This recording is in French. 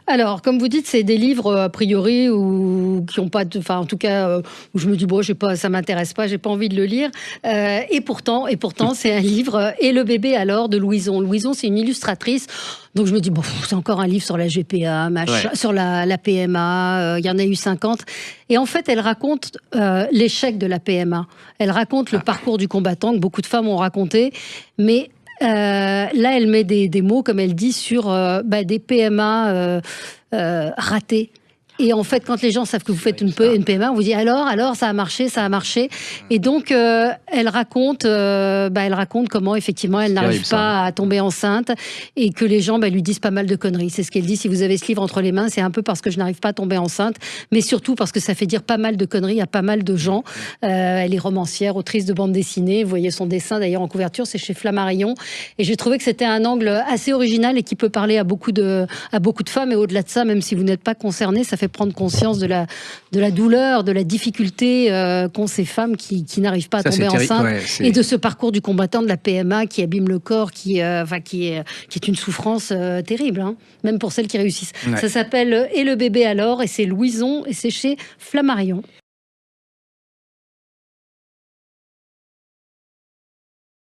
Alors, comme vous dites, c'est des livres a priori ou qui ont pas, enfin en tout cas où je me dis bon, j'ai pas, ça m'intéresse pas, j'ai pas envie de le lire. Et pourtant, c'est un livre Et le bébé alors de Louison. Louison, c'est une illustratrice. Donc je me dis bon, c'est encore un livre sur la GPA, Ouais. sur la PMA. Il y en a eu 50. Et en fait, elle raconte l'échec de la PMA. Elle raconte le parcours du combattant que beaucoup de femmes ont raconté, mais là, elle met des mots, comme elle dit, sur des PMA ratés. Et en fait, quand les gens savent que vous faites une PMA, on vous dit alors, ça a marché, ça a marché. Et donc, elle raconte comment effectivement elle n'arrive terrible, ça. pas à tomber enceinte et que les gens lui disent pas mal de conneries. C'est ce qu'elle dit. Si vous avez ce livre entre les mains, c'est un peu parce que je n'arrive pas à tomber enceinte, mais surtout parce que ça fait dire pas mal de conneries à pas mal de gens. Elle est romancière, autrice de bande dessinée. Vous voyez son dessin d'ailleurs en couverture, c'est chez Flammarion. Et j'ai trouvé que c'était un angle assez original et qui peut parler à beaucoup de femmes. Et au-delà de ça, même si vous n'êtes pas concerné, ça fait prendre conscience de la douleur, de la difficulté qu'ont ces femmes qui n'arrivent pas à tomber enceinte, et de ce parcours du combattant de la PMA qui abîme le corps, qui est une souffrance terrible, hein, même pour celles qui réussissent. Ouais. Ça s'appelle Et le bébé alors, et c'est Louison, et c'est chez Flammarion.